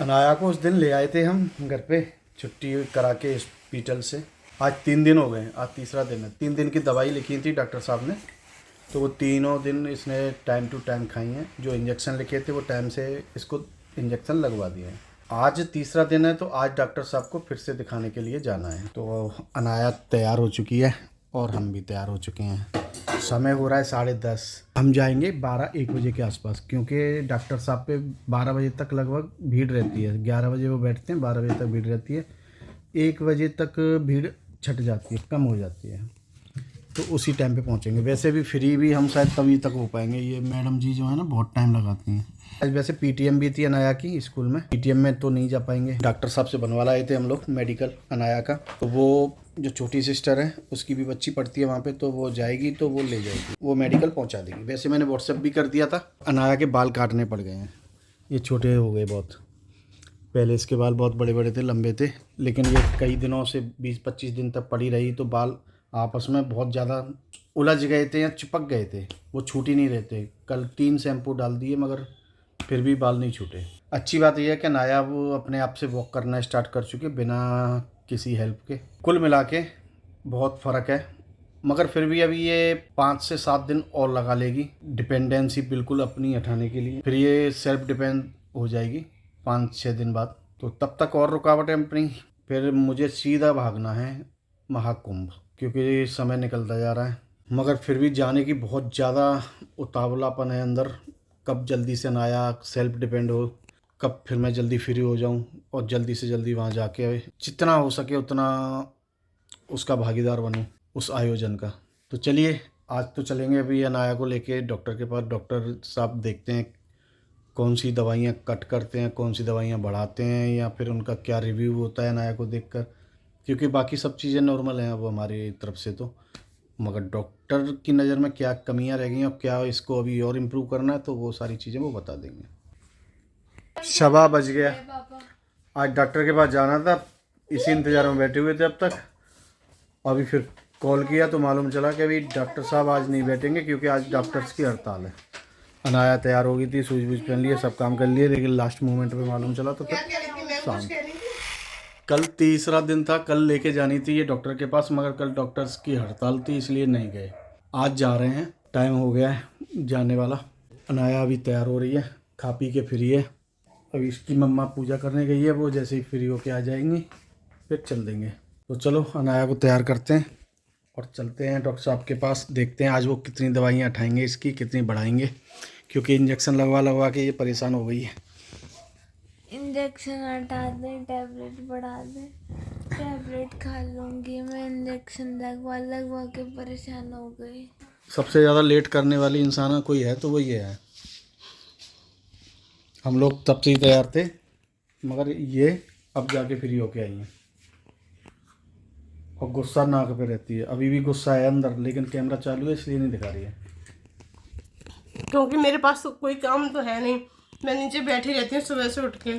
अनाया को उस दिन ले आए थे हम घर पे छुट्टी करा के हॉस्पिटल से। आज 3 दिन हो गए, आज तीसरा दिन है। 3 दिन की दवाई लिखी थी डॉक्टर साहब ने, तो वो तीनों दिन इसने टाइम टू टाइम खाई हैं। जो इंजेक्शन लिखे थे वो टाइम से इसको इंजेक्शन लगवा दिए हैं। आज तीसरा दिन है, तो आज डॉक्टर साहब को फिर से दिखाने के लिए जाना है। तो अनाया तैयार हो चुकी है और हम भी तैयार हो चुके हैं। समय हो रहा है 10:30। हम जाएंगे 12-1 बजे के आसपास, क्योंकि डॉक्टर साहब पे 12 बजे तक लगभग भीड़ रहती है। 11 बजे वो बैठते हैं, 12 बजे तक भीड़ रहती है। 1 बजे तक भीड़ छट जाती है, कम हो जाती है, तो उसी टाइम पे पहुंचेंगे। वैसे भी फ्री भी हम शायद तभी तक हो पाएंगे। ये मैडम जी जो है ना बहुत टाइम लगाती हैं। आज वैसे पीटीएम भी थी अनाया की स्कूल में, पीटीएम में तो नहीं जा पाएंगे। डॉक्टर साहब से बनवा लाए थे हम लोग मेडिकल अनाया का, तो वो जो छोटी सिस्टर है उसकी भी बच्ची पढ़ती है वहाँ पे, तो वो जाएगी तो वो ले जाएगी, वो मेडिकल पहुँचा देगी। वैसे मैंने व्हाट्सएप भी कर दिया था। अनाया के बाल काटने पड़ गए हैं, ये छोटे हो गए बहुत। पहले इसके बाल बहुत बड़े बड़े थे, लंबे थे, लेकिन ये कई दिनों से 20-25 दिन तक पड़ी रही, तो बाल आपस में बहुत ज़्यादा उलझ गए थे या चिपक गए थे, वो छूट ही नहीं रहे थे। कल 3 शैम्पू डाल दिए मगर फिर भी बाल नहीं छूटे। अच्छी बात यह है कि नाया वो अपने आप से वॉक करना स्टार्ट कर चुके बिना किसी हेल्प के। कुल मिला के बहुत फ़र्क है, मगर फिर भी अभी ये 5 से 7 दिन और लगा लेगी डिपेंडेंसी बिल्कुल अपनी हटाने के लिए। फिर ये सेल्फ डिपेंड हो जाएगी 5-6 दिन बाद। तो तब तक और रुकावटें अपनी। फिर मुझे सीधा भागना है महाकुंभ, क्योंकि समय निकलता जा रहा है। मगर फिर भी जाने की बहुत ज़्यादा उतावलापन है अंदर। कब जल्दी से नाया सेल्फ डिपेंड हो, कब फिर मैं जल्दी फ्री हो जाऊं और जल्दी से जल्दी वहाँ जाके जितना हो सके उतना उसका भागीदार बनूं उस आयोजन का। तो चलिए आज तो चलेंगे अभी अनाया को लेके डॉक्टर के पास। डॉक्टर साहब देखते हैं कौन सी दवाइयाँ कट करते हैं, कौन सी दवाइयाँ बढ़ाते हैं, या फिर उनका क्या रिव्यू होता है अनाया को देखकर। क्योंकि बाकी सब चीज़ें नॉर्मल हैं अब हमारी तरफ से तो, मगर डॉक्टर की नज़र में क्या कमियां रह गई और क्या इसको अभी और इम्प्रूव करना है, तो वो सारी चीज़ें वो बता देंगे। शबा बज गया, आज डॉक्टर के पास जाना था, इसी इंतज़ार में बैठे हुए थे अब तक। अभी फिर कॉल किया तो मालूम चला कि अभी डॉक्टर साहब आज नहीं बैठेंगे, क्योंकि आज डॉक्टर्स की हड़ताल है। अनाया तैयार हो गई थी, सूझ बूझ पहन लिए, सब काम कर लिए, लेकिन लास्ट मोमेंट पे मालूम चला तो फिर शाम। कल तीसरा दिन था, कल लेके जानी थी ये डॉक्टर के पास, मगर कल डॉक्टर्स की हड़ताल थी इसलिए नहीं गए। आज जा रहे हैं, टाइम हो गया है जाने वाला। अनाया अभी तैयार हो रही है, खा पी के फ्री है। अभी इसकी मम्मा पूजा करने गई है, वो जैसे ही फ्री होके आ जाएंगी फिर चल देंगे। तो चलो अनाया को तैयार करते हैं और चलते हैं डॉक्टर साहब के पास। देखते हैं आज वो कितनी दवाइयाँ उठाएंगे, इसकी कितनी बढ़ाएंगे, क्योंकि इंजेक्शन लगवा के ये परेशान हो गई है। इंजेक्शन हटा दें, टैबलेट बढ़ा दें, टैबलेट खा लूँगी मैं, इंजेक्शन लगवा के परेशान हो गई। सबसे ज़्यादा लेट करने वाली इंसान कोई है तो वो ये है। हम लोग तब से ही तैयार थे, मगर ये अब जाके फ्री होके आई हैं और गुस्सा नाक पे रहती है। अभी भी गुस्सा है अंदर, लेकिन कैमरा चालू है इसलिए नहीं दिखा रही है। क्योंकि मेरे पास तो कोई काम तो है नहीं, मैं नीचे बैठी रहती हूँ सुबह से उठ के।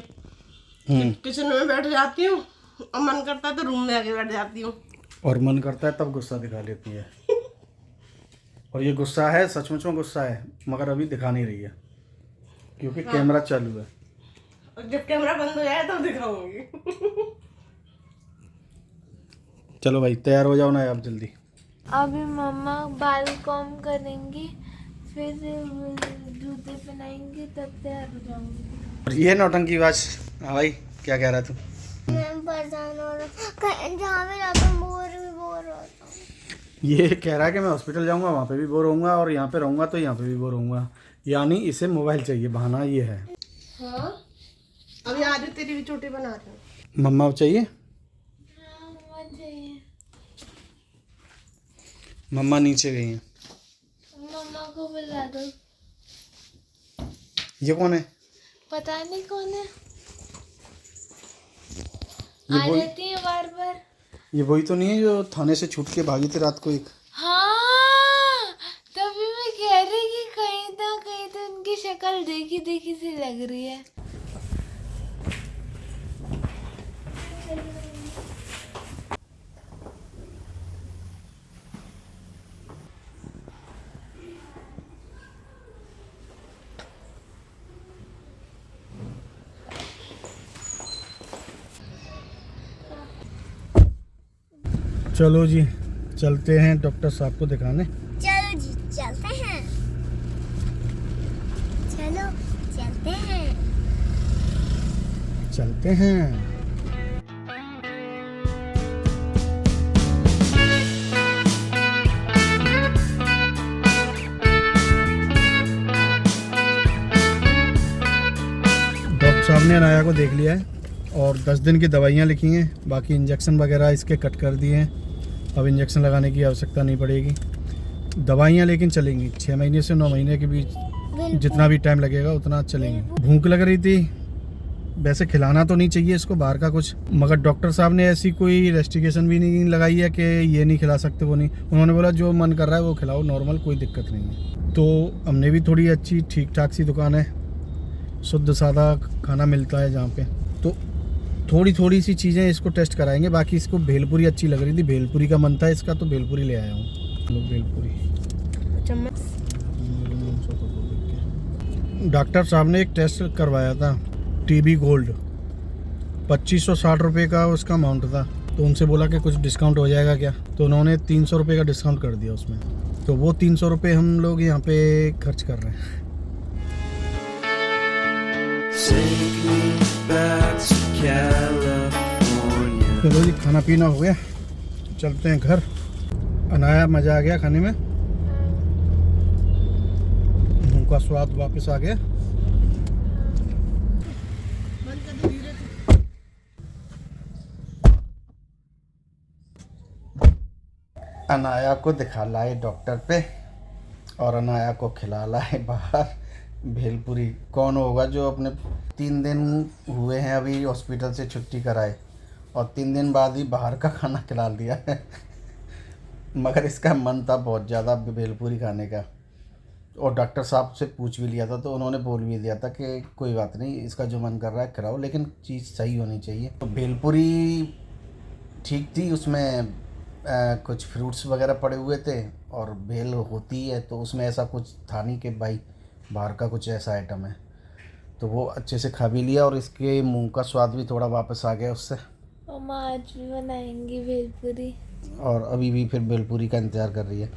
किचन में बैठ जाती हूँ और मन करता है तो रूम में आके बैठ जाती हूँ, और मन करता है तब गुस्सा दिखा लेती है। और ये गुस्सा है, सचमुच में गुस्सा है, मगर अभी दिखा नहीं रही है क्योंकि कैमरा चालू है। और जब कैमरा बंद हो जाए तो दिखाऊंगी। चलो भाई तैयार हो जाओ ना आप जल्दी। अभी मम्मा बाल कॉम करेंगी, फिर जूते पहनाएंगी, तब तैयार हो जाऊंगी। और ये नौटंकी बाज। हाँ भाई क्या कह रहा तू? मैं परेशान हो रहा, जहाँ में जाता हूँ बोर होता हूँ। ये कह रहा है कि मैं हॉस्पिटल जाऊंगा वहाँ पे भी बोर होऊंगा, और यहाँ पे रहूंगा तो यहाँ पे भी बोर होऊंगा। यानी इसे मोबाइल चाहिए, बहाना ये है। हाँ अभी आज तेरी भी चोटी बना रही हूँ। मम्मा चाहिए, हाँ मम्मा चाहिए। मम्मा नीचे गई हैं। मम्मा को बुला दो। ये कौन है? पता नहीं कौन है, ये आ वही, जाती है बार बार। ये वही तो नहीं है जो थाने से छूट के भागी थी रात को एक? हाँ तभी मैं कह रही कि कहीं ना कहीं तो उनकी शक्ल देखी देखी सी लग रही है। चलो जी चलते हैं डॉक्टर साहब को दिखाने। चलो जी चलते हैं, चलो चलते हैं। चलते हैं। डॉक्टर साहब ने अनाया को देख लिया है और 10 दिन की दवाइयाँ लिखी हैं, बाकी इंजेक्शन वगैरह इसके कट कर दिए हैं। अब इंजेक्शन लगाने की आवश्यकता नहीं पड़ेगी। दवाइयाँ लेकिन चलेंगी 6 महीने से 9 महीने के बीच, जितना भी टाइम लगेगा उतना चलेंगी। भूख लग रही थी, वैसे खिलाना तो नहीं चाहिए इसको बाहर का कुछ, मगर डॉक्टर साहब ने ऐसी कोई रेस्ट्रिक्शन भी नहीं लगाई है कि ये नहीं खिला सकते वो नहीं। उन्होंने बोला जो मन कर रहा है वो खिलाओ, नॉर्मल, कोई दिक्कत नहीं है। तो हमने भी थोड़ी अच्छी ठीक ठाक सी दुकान है, शुद्ध सादा खाना मिलता है जहाँ पे, तो थोड़ी सी चीज़ें इसको टेस्ट कराएंगे। बाकी इसको भेलपुरी अच्छी लग रही थी, भेलपुरी का मन था इसका, तो भेलपुरी ले आया हूँ। भेलपुरी डॉक्टर साहब ने एक टेस्ट करवाया था, टीबी गोल्ड, 2560 रुपये का उसका अमाउंट था। तो उनसे बोला कि कुछ डिस्काउंट हो जाएगा क्या, तो उन्होंने 300 रुपये का डिस्काउंट कर दिया उसमें। तो वो 300 रुपये हम लोग यहाँ पे खर्च कर रहे हैं। चलो जी खाना पीना हो गया, चलते हैं घर। अनाया मज़ा आ गया खाने में, उनका स्वाद वापस आ गया। अनाया को दिखा लाए डॉक्टर पे और अनाया को खिला लाए बाहर भेलपुरी। कौन होगा जो अपने 3 दिन हुए हैं अभी हॉस्पिटल से छुट्टी कराए और 3 दिन बाद ही बाहर का खाना खिला दिया है। मगर इसका मन था बहुत ज़्यादा भेलपुरी खाने का, और डॉक्टर साहब से पूछ भी लिया था तो उन्होंने बोल भी दिया था कि कोई बात नहीं, इसका जो मन कर रहा है खिलाओ, लेकिन चीज़ सही होनी चाहिए। तो भेलपुरी ठीक थी, उसमें कुछ फ्रूट्स वगैरह पड़े हुए थे और भेल होती है तो उसमें ऐसा कुछ था नहीं कि भाई बाहर का कुछ ऐसा आइटम है। तो वो अच्छे से खा भी लिया और इसके मुंह का स्वाद भी थोड़ा वापस आ गया उससे। मम्मा आज भी बनाएंगी भेलपुरी, और अभी भी फिर भेलपुरी का इंतज़ार कर रही है।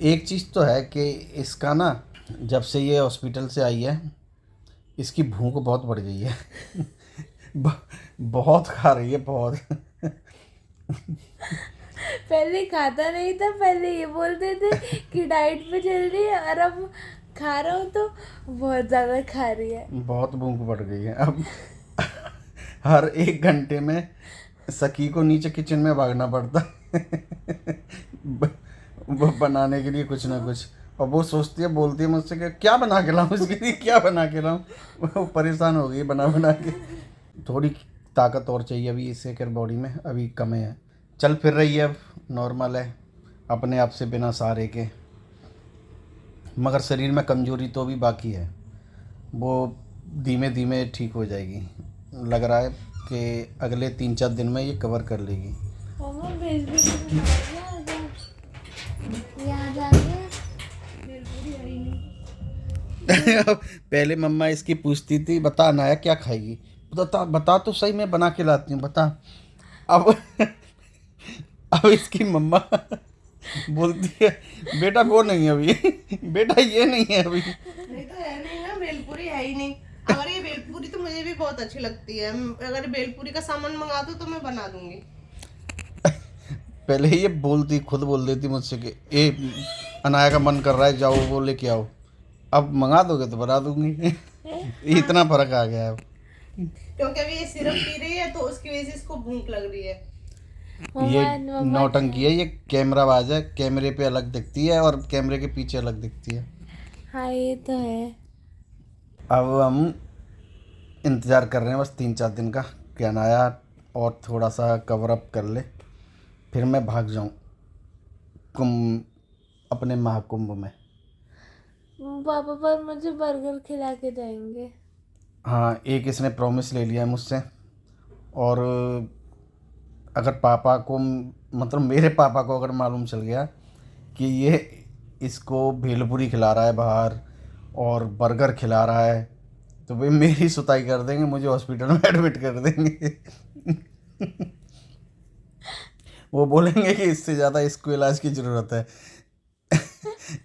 एक चीज़ तो है कि इसका ना, जब से ये हॉस्पिटल से आई है इसकी भूख बहुत बढ़ गई है। बहुत खा रही है, बहुत। पहले खाता नहीं था, पहले ये बोलते थे कि डाइट पे चल रही है, और अब खा रहा हूँ तो बहुत ज़्यादा खा रही है। बहुत भूख बढ़ गई है अब। हर 1 घंटे में सखी को नीचे किचन में भागना पड़ता है वो बनाने के लिए कुछ ना कुछ। और वो सोचती है, बोलती है मुझसे कि क्या बना के लाऊं इसके लिए, क्या बना के लाऊं। वो परेशान हो गई बना बना के। थोड़ी ताकत और चाहिए अभी इससे, कर बॉडी में अभी कम है। चल फिर रही है, अब नॉर्मल है अपने आप से बिना सहारे के, मगर शरीर में कमजोरी तो भी बाकी है, वो धीमे धीमे ठीक हो जाएगी। लग रहा है कि अगले 3-4 दिन में ये कवर कर लेगी। मम्मा भेलपुरी याद आ गया। पहले मम्मा इसकी पूछती थी बता अनाया क्या खाएगी, बता तो सही, मैं बना के लाती हूँ, बता। अब इसकी मम्मा बोलती है बेटा वो नहीं है अभी, बेटा ये नहीं है अभी। नहीं तो है नहीं ना, भेलपुरी है ही नहीं। अगर ये भेलपुरी तो मुझे भी बहुत अच्छी लगती है, अगर भेलपुरी का सामान मंगा दो तो मैं बना दूंगी। पहले ये बोलती, खुद बोल देती मुझसे कि ए अनाया का मन कर रहा है जाओ वो लेके आओ, अब मंगा दोगे तो बना दूंगी। इतना फर्क आ गया है क्योंकि अभी ये सिरप पी रही है तो उसकी वजह से इसको भूख लग रही है। ये नौटंकी है, ये कैमराबाज है, कैमरे पे अलग दिखती है और कैमरे के पीछे अलग दिखती है। हाँ ये तो है। अब हम इंतज़ार कर रहे हैं बस 3-4 दिन का कि अनाया और थोड़ा सा कवर अप कर ले, फिर मैं भाग जाऊं अपने महाकुंभ में। पापा पर मुझे बर्गर खिला के जाएंगे। हाँ, एक इसने प्रॉमिस ले लिया है मुझसे, और अगर पापा को, मतलब मेरे पापा को अगर मालूम चल गया कि ये इसको भेलपुरी खिला रहा है बाहर और बर्गर खिला रहा है, तो वे मेरी सुताई कर देंगे, मुझे हॉस्पिटल में एडमिट कर देंगे। वो बोलेंगे कि इससे ज़्यादा इसको इलाज की ज़रूरत है।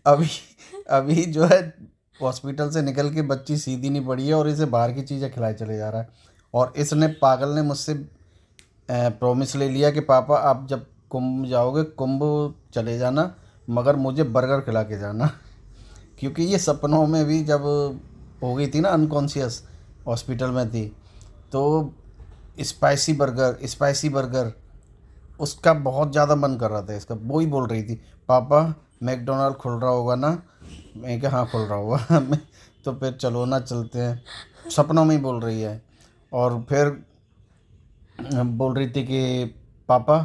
अभी अभी जो है हॉस्पिटल से निकल के बच्ची सीधी नहीं पड़ी है और इसे बाहर की चीज़ें खिलाए चले जा रहा है। और इसने पागल ने मुझसे प्रॉमिस ले लिया कि पापा आप जब कुंभ जाओगे कुंभ चले जाना, मगर मुझे बर्गर खिला के जाना। क्योंकि ये सपनों में भी जब हो गई थी ना अनकॉन्शियस, हॉस्पिटल में थी, तो स्पाइसी बर्गर उसका बहुत ज़्यादा मन कर रहा था इसका। वो ही बोल रही थी पापा मैकडोनाल्ड खुल रहा होगा ना। मैं क्या हाँ खुल रहा होगा। तो फिर चलो ना चलते हैं, सपनों में ही बोल रही है। और फिर बोल रही थी कि पापा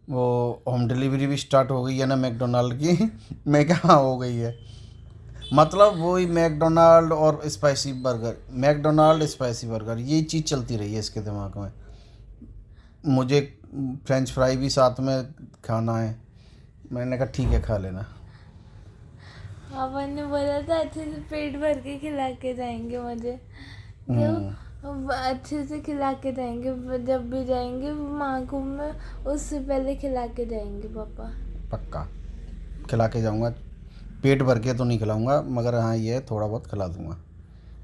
वो होम डिलीवरी भी स्टार्ट हो गई है ना मैकडोनाल्ड की। मैं क्या हाँ हो गई है। मतलब वही मैकडोनाल्ड और spicy burger, McDonald spicy burger, यही चीज़ चलती रही है इसके दिमाग में। मुझे फ्रेंच फ्राई भी साथ में खाना है। मैंने कहा ठीक है खा लेना। पापा ने बोला था अच्छे से पेट भर के खिला के जाएंगे मुझे, तो अच्छे से खिला के जाएंगे। जब भी जाएंगे महाकुंभ में उससे पहले खिला के जाएंगे पापा। पक्का खिला के जाऊंगा, पेट भर के तो नहीं खिलाऊंगा, मगर हाँ ये है थोड़ा बहुत खिला दूंगा।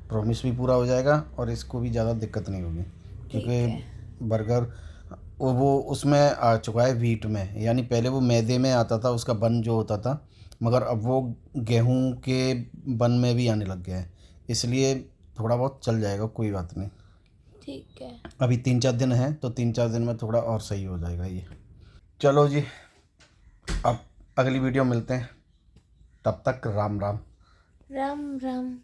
प्रॉमिस भी पूरा हो जाएगा और इसको भी ज़्यादा दिक्कत नहीं होगी। क्योंकि बर्गर वो उसमें आ चुका है व्हीट में, यानी पहले वो मैदे में आता था उसका बन जो होता था, मगर अब वो गेहूं के बन में भी आने लग गया है। इसलिए थोड़ा बहुत चल जाएगा, कोई बात नहीं। ठीक है। अभी 3-4 दिन है तो 3-4 दिन में थोड़ा और सही हो जाएगा ये। चलो जी, अब अगली वीडियो मिलते हैं, तब तक राम राम। राम राम।